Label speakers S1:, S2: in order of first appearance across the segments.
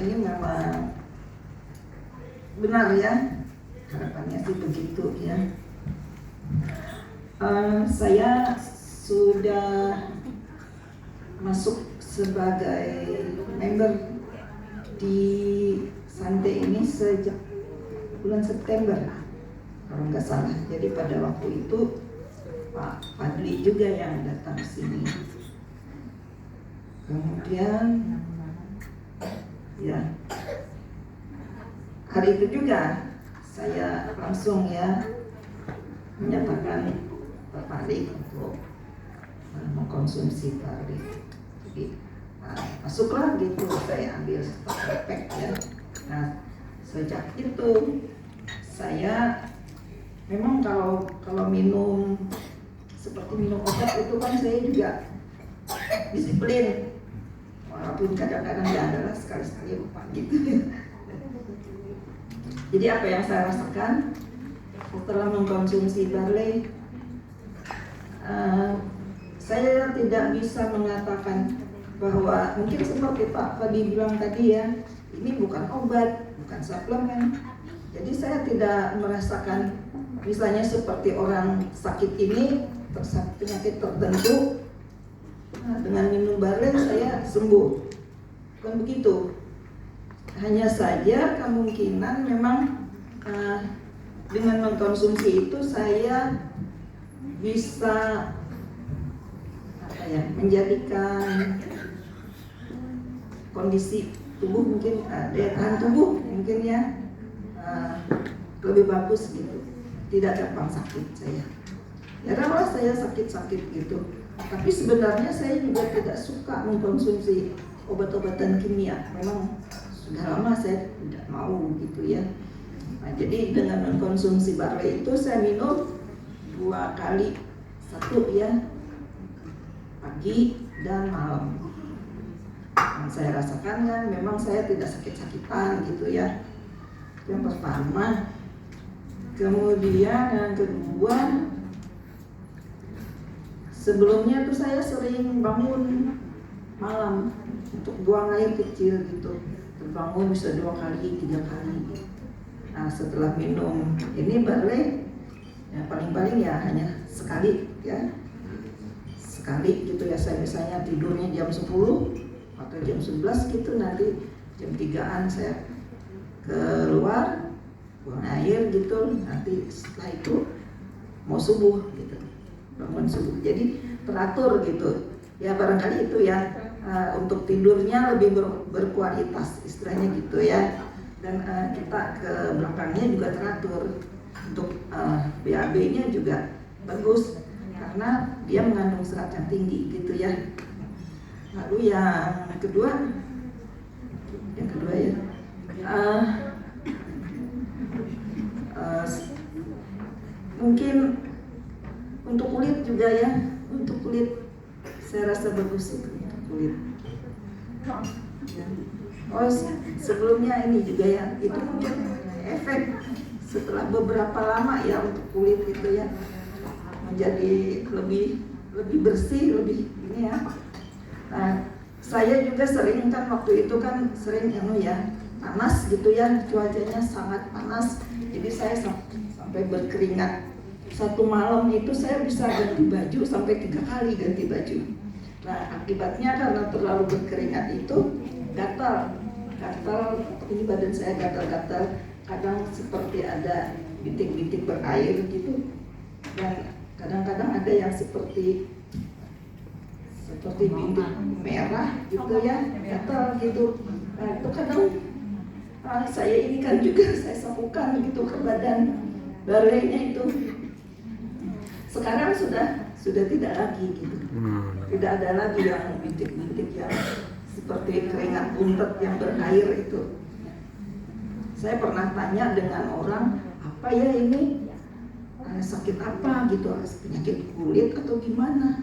S1: ini memang benar ya, harapannya sih begitu ya. Saya sudah masuk sebagai member di Sante ini sejak bulan September kalau nggak salah. Jadi pada waktu itu Pak Fadli juga yang datang ke sini. Kemudian ya hari itu juga saya langsung ya menyatakan Pak Fadli untuk mengkonsumsi barley. Jadi masuklah gitu, saya ambil praktek ya. Nah sejak itu saya memang kalau minum seperti minum obat itu kan saya juga disiplin, walaupun kadang-kadang ya adalah sekali-sekali lupa gitu. Jadi apa yang saya rasakan setelah mengkonsumsi barley, saya tidak bisa mengatakan bahwa mungkin seperti Pak Fadi bilang tadi ya, ini bukan obat, bukan suplemen. Jadi saya tidak merasakan misalnya seperti orang sakit ini, penyakit tertentu, dengan minum barley saya sembuh. Bukan begitu. Hanya saja kemungkinan memang dengan mengkonsumsi itu saya bisa menjadikan kondisi tubuh mungkin daya tahan tubuh mungkin ya lebih bagus gitu, tidak gampang sakit saya. Jaranglah saya sakit-sakit gitu. Tapi sebenarnya saya juga tidak suka mengkonsumsi obat-obatan kimia. Memang sudah lama saya tidak mau gitu ya. Nah, jadi dengan mengkonsumsi barley itu saya minum 2 kali, 1 ya pagi dan malam. Yang saya rasakan kan memang saya tidak sakit-sakitan gitu ya. Yang pertama. Kemudian yang kedua, sebelumnya tuh saya sering bangun malam untuk buang air kecil gitu. Terbangun bisa 2 kali, 3 kali. Nah setelah minum ini barley, ya paling-paling ya hanya sekali ya. Sekali gitu ya, saya misalnya tidurnya jam 10 atau jam 11 gitu, nanti jam 3-an saya keluar buang air gitu, nanti setelah itu mau subuh gitu, bangun subuh. Jadi teratur gitu ya, barangkali itu ya untuk tidurnya lebih berkualitas istilahnya gitu ya. Dan kita ke belakangnya juga teratur, untuk BAB-nya juga bagus karena dia mengandung serat yang tinggi gitu ya. Lalu yang kedua ya mungkin untuk kulit juga ya, untuk kulit saya rasa bagus itu untuk kulit. Oh sebelumnya ini juga ya, itu mungkin efek setelah beberapa lama ya untuk kulit itu ya menjadi lebih bersih, lebih ini ya. Nah, saya juga sering kan waktu itu kan sering ya panas gitu ya, cuacanya sangat panas, jadi saya sampai berkeringat. Satu malam itu saya bisa ganti baju sampai 3 kali ganti baju. Nah akibatnya karena terlalu berkeringat itu gatal, ini badan saya gatal-gatal, kadang seperti ada bintik-bintik berair gitu, dan kadang-kadang ada yang seperti bintik merah gitu ya, gatal gitu. Nah itu kadang saya ini kan juga saya sapukan gitu ke badan barley-nya itu. Sekarang sudah tidak lagi gitu, tidak ada lagi yang bintik-bintik yang seperti keringat buntet yang berair itu. Saya pernah tanya dengan orang, apa ya ini sakit apa gitu, penyakit kulit atau gimana?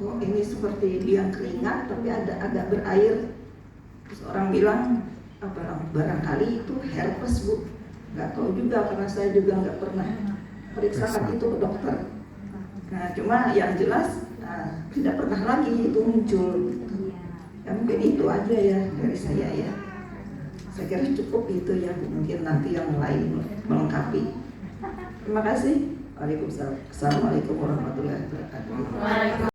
S1: Oh ini seperti dia keringat tapi ada agak berair. Terus orang bilang barangkali itu herpes bu. Nggak tahu juga karena saya juga nggak pernah periksakan itu ke dokter. Nah cuma yang jelas tidak pernah lagi itu muncul. Ya mungkin itu aja ya dari saya ya. Saya kira cukup itu ya, mungkin nanti yang lain melengkapi. Terima kasih. Waalaikumsalam. Assalamualaikum warahmatullahi wabarakatuh.